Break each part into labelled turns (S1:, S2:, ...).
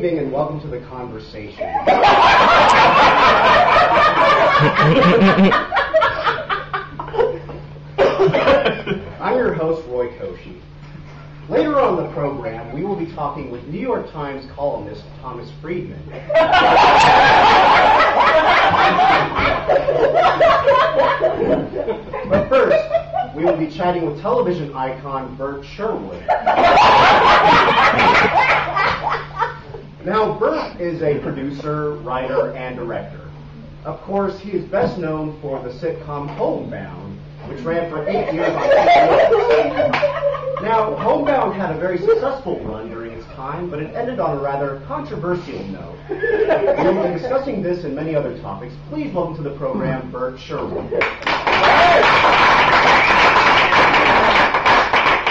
S1: evening and welcome to the conversation. I'm your host, Roy Koshy. Later on in the program, we will be talking with New York Times columnist Thomas Friedman. But first, we will be chatting with television icon Bert Sherwood. Now, Bert is a producer, writer, and director. Of course, he is best known for the sitcom Homebound, which ran for 8 years on CBS. Now, Homebound had a very successful run during its time, but it ended on a rather controversial note. We will be discussing this and many other topics. Please welcome to the program, Bert Sherwood.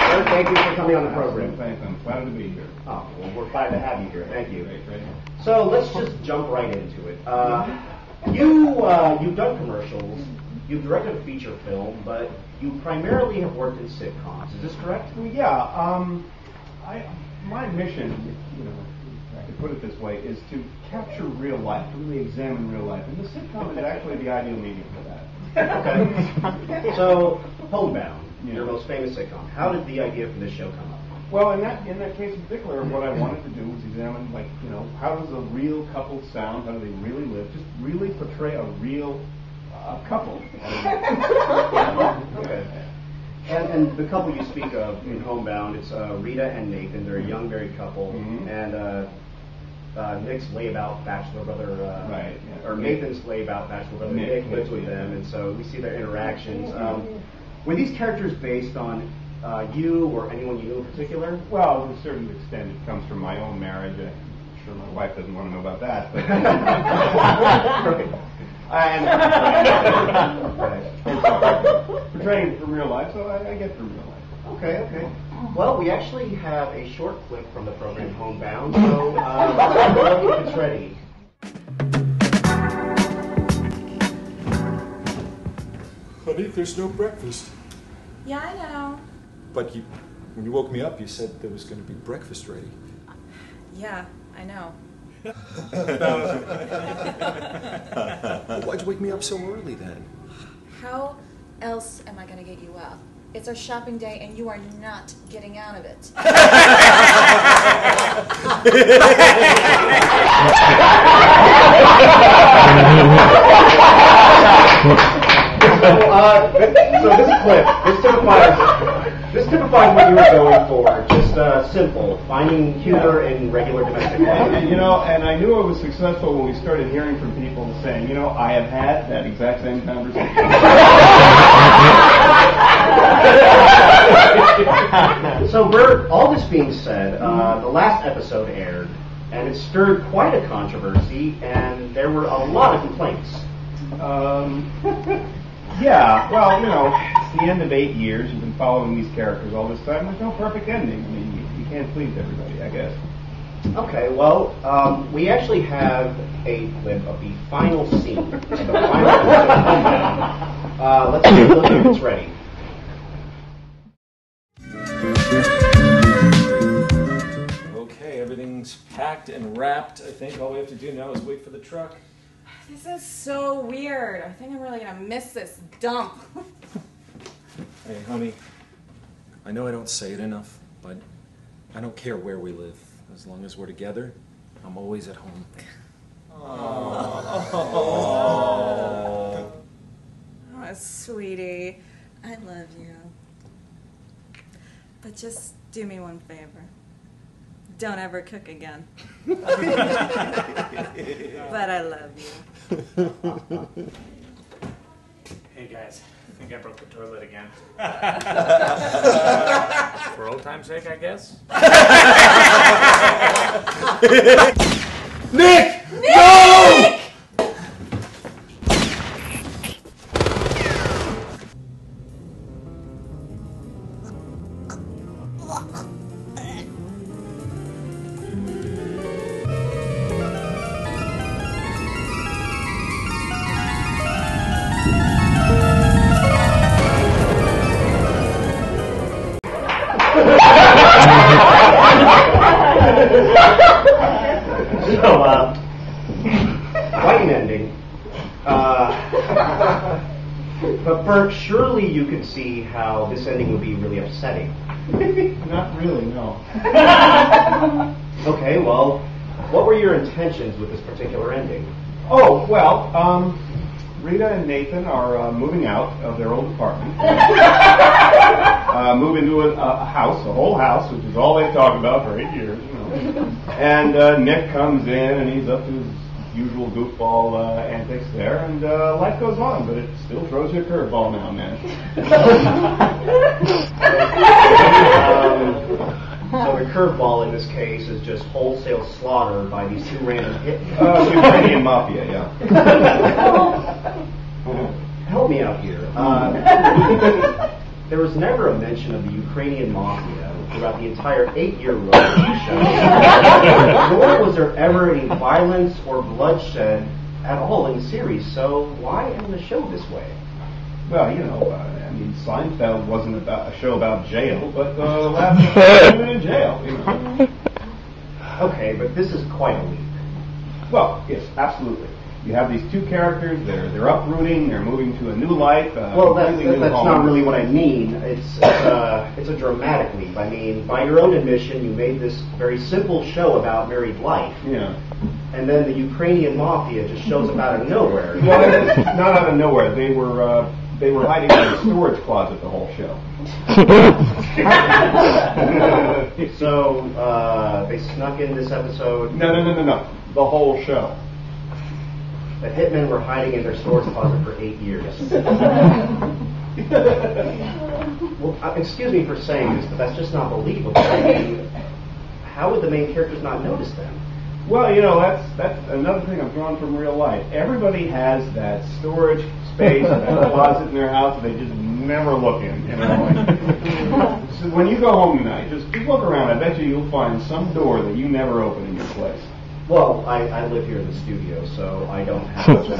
S1: Bert, thank you for coming on the program.
S2: Thanks, I'm glad to be here.
S1: Oh, well, we're glad to have you here. Thank you.
S2: Great.
S1: So let's just jump right into it. You've done commercials, you've directed a feature film, but you primarily have worked in sitcoms. Is this correct?
S2: Well, yeah. My mission, if I could put it this way, is to capture real life, to really examine real life, and the sitcom is actually the ideal medium for that.
S1: Okay. So, Homebound, your most famous sitcom. How did the idea for this show come up?
S2: Well, in that case in particular, what I wanted to do was examine, how does a real couple sound? How do they really live? Just really portray a real couple.
S1: Okay. And the couple you speak of in Homebound, it's Rita and Nathan. They're a young married couple, and Nick's layabout bachelor brother, or Nathan's layabout bachelor brother, Nick lives with them, and so we see their interactions. Were these characters based on you or anyone you knew in particular?
S2: Well, to a certain extent, it comes from my own marriage. I'm sure my wife doesn't want to know about that. But portraying from real life, so I get from real life.
S1: Okay. Well, we actually have a short clip from the program Homebound, so if it's ready.
S3: Honey, there's no breakfast.
S4: Yeah, I know.
S3: But when you woke me up, you said there was going to be breakfast ready.
S4: Yeah, I know.
S3: Why'd you wake me up so early then?
S4: How else am I going to get you up? It's our shopping day and you are not getting out of it.
S1: So this clip, this typifies what you were going for. Just simple, finding humor in regular domestic life.
S2: And I knew I was successful when we started hearing from people saying, I have had that exact same conversation.
S1: So, Bert, all this being said, the last episode aired, and it stirred quite a controversy, and there were a lot of complaints.
S2: Yeah, well, it's the end of 8 years. You've been following these characters all this time. There's no perfect ending. I mean, you can't please everybody, I guess.
S1: Okay, well, we actually have a clip of the final scene. Of the final episode of Homebound. Let's take a look if it's ready.
S5: Okay, everything's packed and wrapped. I think all we have to do now is wait for the truck.
S4: This is so weird. I think I'm really going to miss this dump.
S5: Hey, honey, I know I don't say it enough, but I don't care where we live. As long as we're together, I'm always at home.
S4: Oh, sweetie. I love you. But just do me one favor. Don't ever cook again. But I love you.
S6: Hey guys, I think I broke the toilet again. For old time's sake, I guess.
S3: Nick! No!
S1: Bert, surely you can see how this ending would be really upsetting.
S2: Not really, no.
S1: Okay, well, what were your intentions with this particular ending?
S2: Oh, well, Rita and Nathan are moving out of their old apartment. Move into a house, a whole house, which is all they've talked about for 8 years, you know. And Nick comes in and he's up to his usual goofball antics there, and life goes on, but it still throws you a curveball now and then.
S1: So the curveball in this case is just wholesale slaughter by these two random hitmen.
S2: Ukrainian mafia, yeah.
S1: Help me out here. There was never a mention of the Ukrainian mafia throughout the entire 8-year run of the show. Nor was there ever any violence or bloodshed at all in the series. So why end the show this way?
S2: Well, you know, I mean, Seinfeld wasn't about a show about jail, but last time in jail, you know.
S1: Okay, but this is quite a leap.
S2: Well, yes, absolutely. You have these two characters, they're uprooting, they're moving to a new life.
S1: Well, that's not really what I mean. It's a dramatic leap. I mean, by your own admission, you made this very simple show about married life.
S2: Yeah.
S1: And then the Ukrainian mafia just shows up out of nowhere.
S2: Well, it's not out of nowhere. They were hiding in a storage closet the whole show.
S1: So they snuck in this episode.
S2: No. The whole show.
S1: The hitmen were hiding in their storage closet for 8 years. Well, excuse me for saying this, but that's just not believable. I mean, how would the main characters not notice them?
S2: Well, you know, that's another thing I've drawn from real life. Everybody has that storage space, that closet in their house that they just never look in. You know, so when you go home tonight, just look around. I bet you'll find some door that you never open in your place.
S1: Well, I live here in the studio, so I don't have to.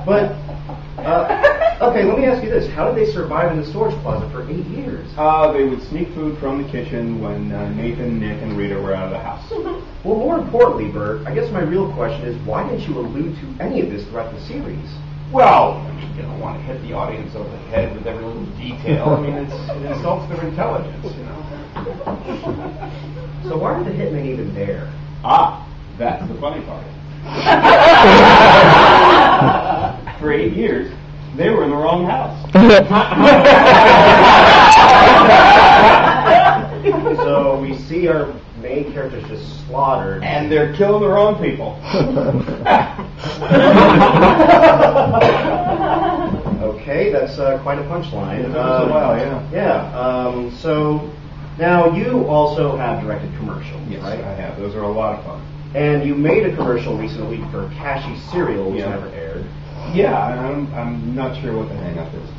S1: But, okay, let me ask you this. How did they survive in the storage closet for 8 years?
S2: They would sneak food from the kitchen when Nathan, Nick, and Rita were out of the house.
S1: Well, more importantly, Bert, I guess my real question is, why didn't you allude to any of this throughout the series?
S2: Well, you don't want to hit the audience over the head with every little detail. I mean, it insults their intelligence, you know.
S1: So why are the hitmen even there?
S2: That's the funny part. For 8 years, they were in the wrong house.
S1: So we see our main characters just slaughtered.
S2: And they're killing the wrong people.
S1: Okay, that's quite a punchline.
S2: Well, yeah.
S1: Yeah, so now you also have directed commercials,
S2: Yes,
S1: right?
S2: I have. Those are a lot of fun.
S1: And you made a commercial recently for Koshy cereal, which
S2: Yeah.
S1: never aired.
S2: Yeah, I'm not sure what the hang-up is.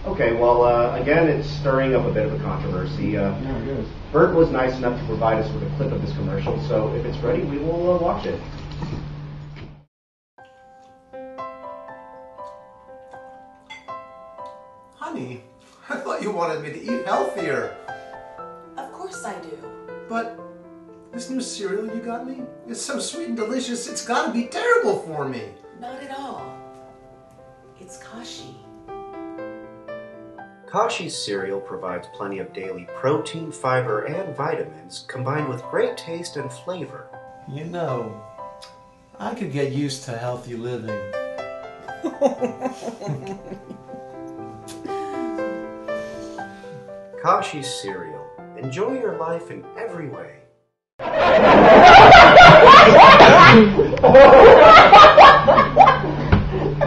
S1: Okay, well, again, it's stirring up a bit of a controversy.
S2: Yeah, it is.
S1: Bert was nice enough to provide us with a clip of this commercial, so if it's ready, we will watch it.
S7: Honey, I thought you wanted me to eat healthier.
S8: Of course I do.
S7: But this new cereal you got me, it's so sweet and delicious, it's gotta be terrible for me.
S8: Not at all. It's Koshy.
S1: Koshy's cereal provides plenty of daily protein, fiber, and vitamins, combined with great taste and flavor.
S7: You know, I could get used to healthy living.
S1: Koshy's cereal. Enjoy your life in every way.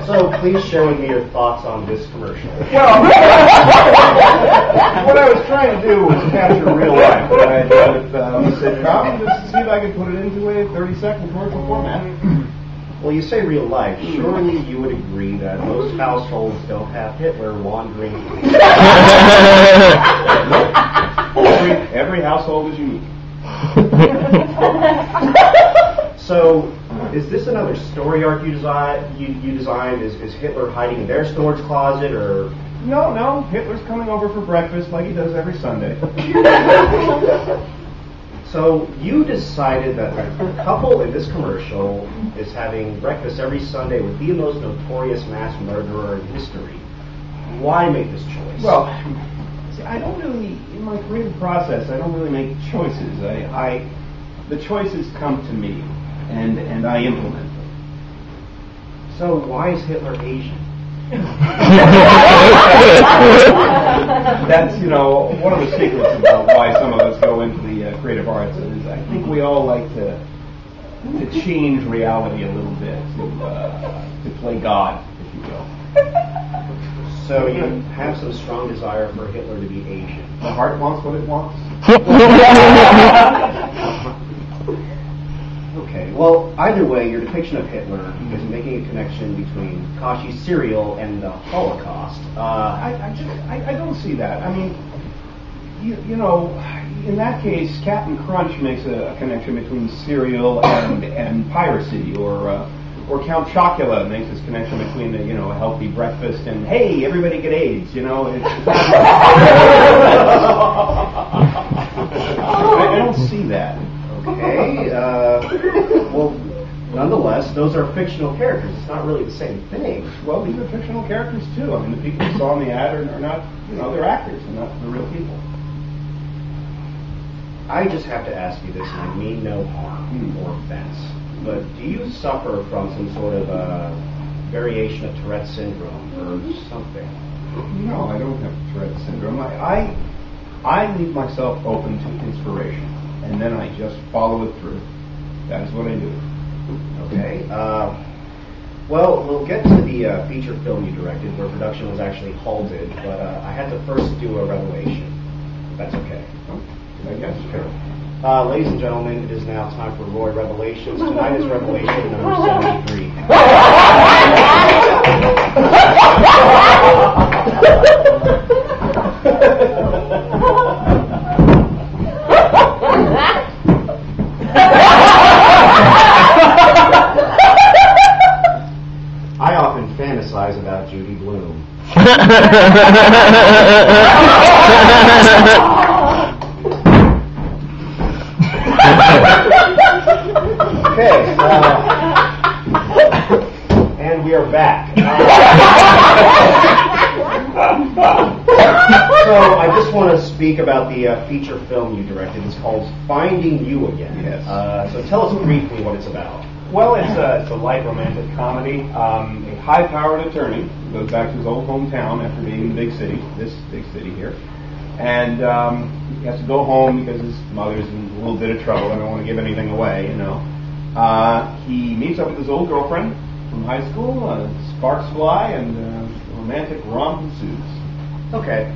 S1: So please share with me your thoughts on this commercial.
S2: Well, what I was trying to do was capture real life. What I had done with the sitcom, just to see if I could put it into a 30-second commercial format.
S1: Well, you say real life. Surely you would agree that most households don't have Hitler wandering.
S2: Every household is unique.
S1: So, is this another story arc you designed? Is Hitler hiding in their storage closet, or?
S2: No, Hitler's coming over for breakfast like he does every Sunday.
S1: So you decided that a couple in this commercial is having breakfast every Sunday with the most notorious mass murderer in history. Why make this choice?
S2: Well, see, I don't really, in my creative process, I don't really make choices. The choices come to me, and I implement them.
S1: So why is Hitler Asian?
S2: That's, one of the secrets about why some of us go into the creative arts is I think we all like to change reality a little bit, to play God, if you will.
S1: So you have some strong desire for Hitler to be Asian.
S2: The heart wants what it wants.
S1: Okay, well, either way, your depiction of Hitler is making a connection between Koshy's cereal and the Holocaust.
S2: I don't see that. I mean, in that case, Captain Crunch makes a connection between cereal and piracy, or Count Chocula makes this connection between a healthy breakfast and hey, everybody get AIDS. I don't see that.
S1: Okay, well, nonetheless, those are fictional characters. It's not really the same thing.
S2: Well, these are fictional characters too. I mean, the people who saw in the ad are not, they're actors, and not the real people.
S1: I just have to ask you this, and I mean no harm or offense, but do you suffer from some sort of variation of Tourette's syndrome or something?
S2: No, I don't have Tourette's syndrome. I leave myself open to inspiration, and then I just follow it through. That is what I do.
S1: Okay. Well, we'll get to the feature film you directed, where production was actually halted, but I had to first do a revelation, if that's okay.
S2: I guess.
S1: Sure. Ladies and gentlemen, it is now time for Roy Revelations. Tonight is Revelation number 73. I often fantasize about Judy Blume. Okay, and we are back. So I just want to speak about the feature film you directed. It's called Finding You Again.
S2: Yes.
S1: So tell us briefly what it's about.
S2: Well, it's a light romantic comedy. A high-powered attorney goes back to his old hometown after being in the big city, this big city here, and he has to go home because his mother's in a little bit of trouble. I don't want to give anything away, He meets up with his old girlfriend from high school. Sparks fly, and romantic romp ensues.
S1: Okay.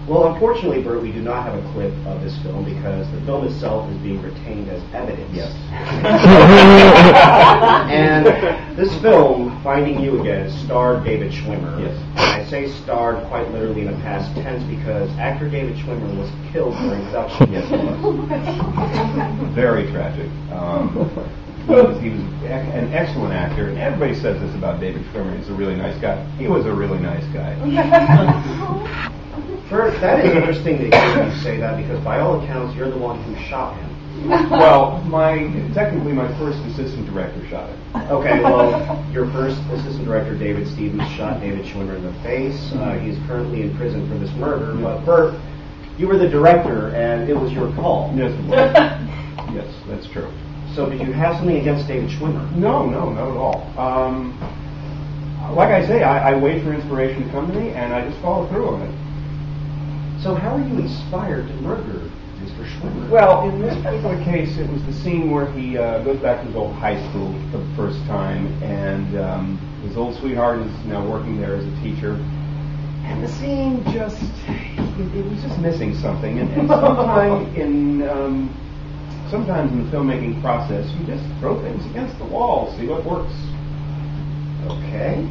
S1: Well, unfortunately, Bert, we do not have a clip of this film because the film itself is being retained as evidence.
S2: Yes.
S1: And this film, Finding You Again, starred David Schwimmer.
S2: Yes.
S1: I say starred quite literally in the past tense because actor David Schwimmer was killed during production.
S2: Yes, he was. Very tragic. He was an excellent actor, and everybody says this about David Schwimmer. He's a really nice guy. He was a really nice guy.
S1: Bert, that is interesting to hear you say that because by all accounts, you're the one who shot him.
S2: Well, technically my first assistant director shot it.
S1: Okay, well, your first assistant director, David Stevens, shot David Schwimmer in the face. He's currently in prison for this murder. But Bert, you were the director, and it was your call.
S2: Yes, it was. Yes, that's true.
S1: So did you have something against David Schwimmer?
S2: No, not at all. Like I say, I wait for inspiration to come to me, and I just follow through on it.
S1: So how are you inspired to murder Mr. Schwimmer?
S2: Well, in this particular case, it was the scene where he goes back to his old high school for the first time, and his old sweetheart is now working there as a teacher. And the scene it was just missing something. And sometimes in the filmmaking process, you just throw things against the wall, see what works.
S1: Okay.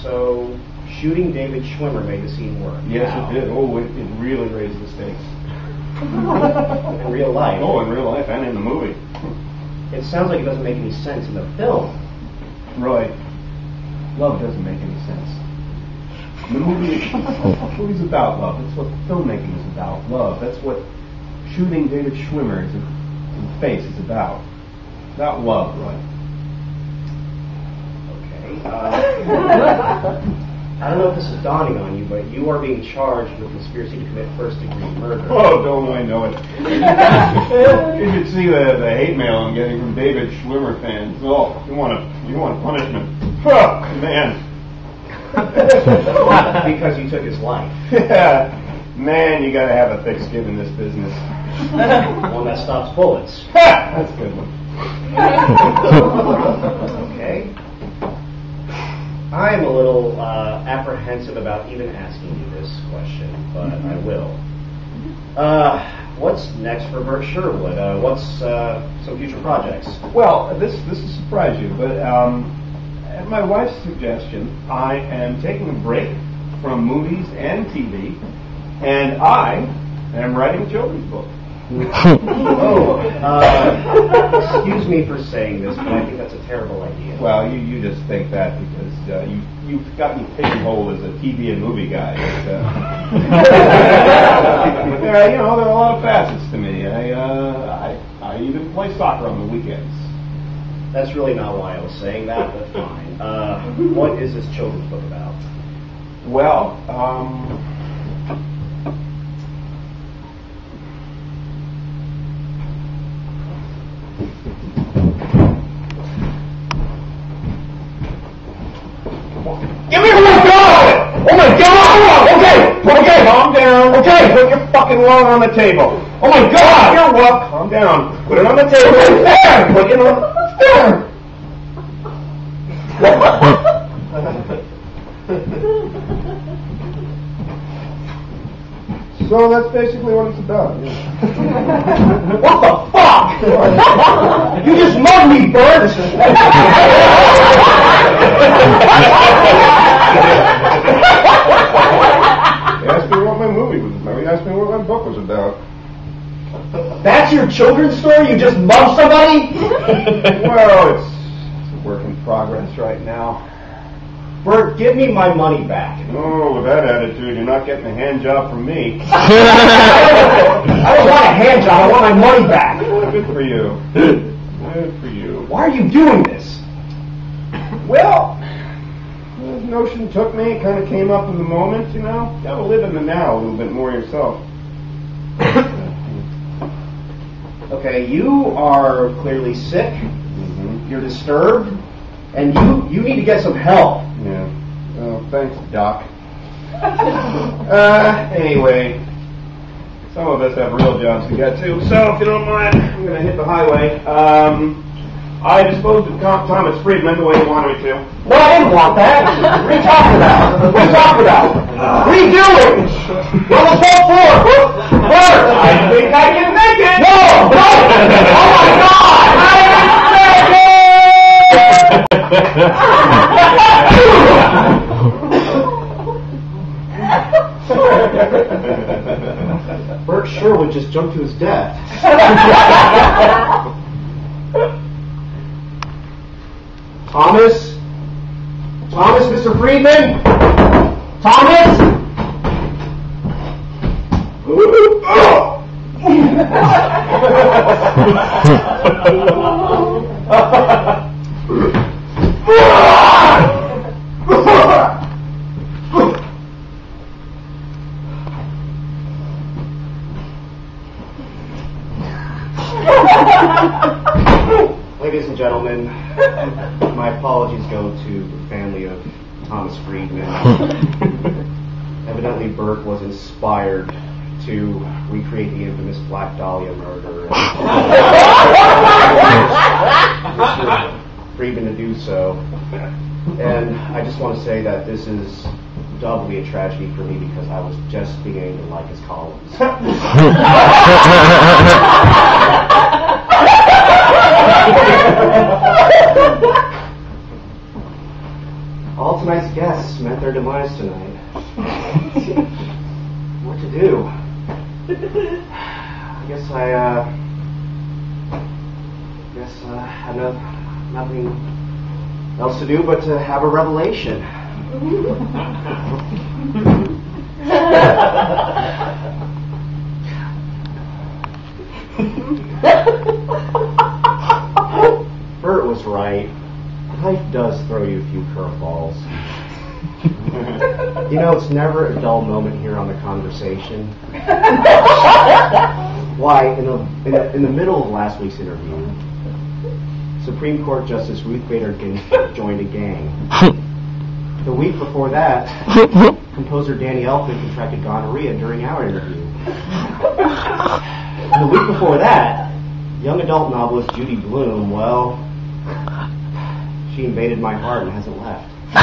S1: So shooting David Schwimmer made the scene work.
S2: Yes,
S1: Wow.
S2: it did. Oh, it really raised the stakes.
S1: In real life.
S2: Oh, in real life and in the movie.
S1: It sounds like it doesn't make any sense in the film.
S2: Roy, love doesn't make any sense. The movie's about love. That's what filmmaking is about. Love. That's what shooting David Schwimmer in the face is about. About love, Roy.
S1: Okay. I don't know if this is dawning on you, but you are being charged with conspiracy to commit first-degree murder.
S2: Oh, don't I know it. You should see the hate mail I'm getting from David Schwimmer fans. Oh, you want punishment. Oh, man.
S1: Because you took his life.
S2: Yeah. Man, you gotta have a thick skin in this business.
S1: One that stops bullets.
S2: That's a good one.
S1: Okay. I'm a little apprehensive about even asking you this question, but I will. What's next for Bert Sherwood? What's some future projects?
S2: Well, this will surprise you, but at my wife's suggestion, I am taking a break from movies and TV, and I am writing a children's book.
S1: Excuse me for saying this, but I think that's a terrible idea.
S2: Well, you just think that because you've got me pigeonholed as a TV and movie guy. But there are a lot of facets to me. I even play soccer on the weekends.
S1: That's really not why I was saying that, but fine. What is this children's book about?
S2: Well, give me a God! Oh my God! Okay, calm down. Okay, put your fucking lung on the table. Oh my God! You're what? Calm down. Put it on the table. There! Put it on there! So that's basically what it's about. Yeah. What the fuck? You just mugged me, Bert! He asked me what my movie was about. He asked me what my book was about.
S1: That's your children's story? You just mugged somebody?
S2: Well, it's a work in progress right now.
S1: Bert, give me my money back.
S2: Oh, with that attitude, you're not getting a hand job from me.
S1: I don't want a hand job. I want my money back.
S2: Good for you. Good for you.
S1: Why are you doing this?
S2: Well, the notion took me. It kind of came up in the moment, you know. Gotta live in the now a little bit more yourself.
S1: Okay, you are clearly sick.
S2: Mm-hmm.
S1: You're disturbed. And you need to get some help.
S2: Yeah. Well, thanks, Doc. Anyway, some of us have real jobs to get to, so if you don't mind, I'm going to hit the highway. I disposed of Thomas Friedman the way you wanted me to.
S1: No, I didn't want that. What are you talking about? What are you talking about? What are you doing? What was that for? Bert!
S2: I think I can make it!
S1: No! No! Oh my God! I didn't make it! Bert Sherwood just jumped to his death. Thomas? Thomas, Mr. Friedman? Thomas? Ladies and gentlemen, my apologies go to the family of Thomas Friedman. Evidently, Bert was inspired to recreate the infamous Black Dahlia murder. Mr. Friedman to do so. And I just want to say that this is doubly a tragedy for me because I was just beginning to like his columns. All tonight's guests met their demise tonight. What to do? I guess I had nothing else to do but to have a revelation. Bert was right. Life does throw you a few curveballs. You know, it's never a dull moment here on The Conversation. Why, in the middle of last week's interview, Supreme Court Justice Ruth Bader Ginsburg joined a gang. The week before that, composer Danny Elfman contracted gonorrhea during our interview. And the week before that, young adult novelist Judy Blume, well, she invaded my heart and hasn't left. I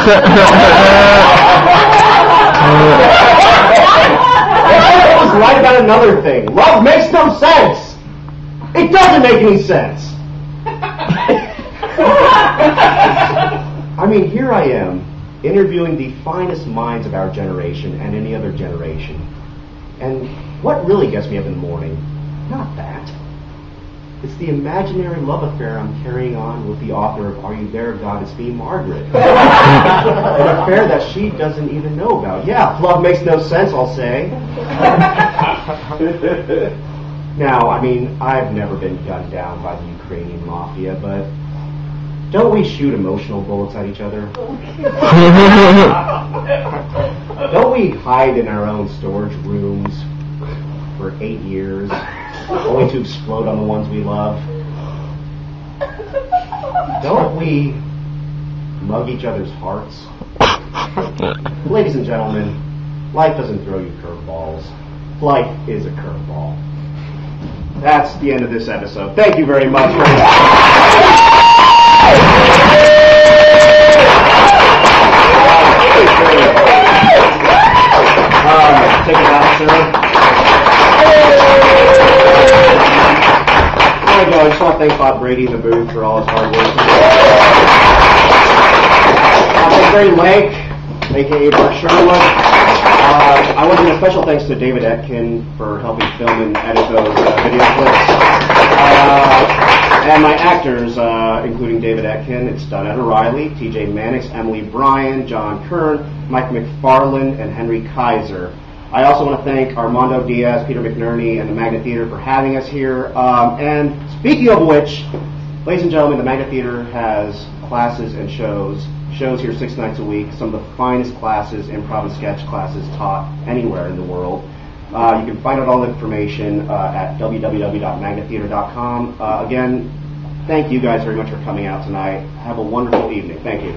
S1: was right about another thing. Love makes no sense. It doesn't make any sense. I mean, here I am, interviewing the finest minds of our generation and any other generation. And what really gets me up in the morning? Not that. It's the imaginary love affair I'm carrying on with the author of Are You There, God? It's Me, Margaret. An affair that she doesn't even know about. Yeah, love makes no sense, I'll say. Now, I mean, I've never been gunned down by the Ukrainian mafia, but don't we shoot emotional bullets at each other? Don't we hide in our own storage rooms for 8 years, only to explode on the ones we love? Don't we mug each other's hearts? Ladies and gentlemen, life doesn't throw you curveballs. Life is a curveball. That's the end of this episode. Thank you very much. Take it out, sir. There we go. I just want to thank Bob Brady in the booth for all his hard work. Barry Lake, a.k.a. Bert Sherwood. I want to give a special thanks to David Etkin for helping film and edit those video clips. And my actors, including David Etkin, it's Donetta Riley, TJ Mannix, Emily Bryan, John Kern, Mike McFarland, and Henry Kaiser. I also want to thank Armando Diaz, Peter McNerney, and the Magnet Theater for having us here. And speaking of which, ladies and gentlemen, the Magnet Theater has classes and shows here 6 nights a week, some of the finest classes, improv and sketch classes taught anywhere in the world. You can find out all the information at www.magnettheater.com. Again, thank you guys very much for coming out tonight. Have a wonderful evening. Thank you.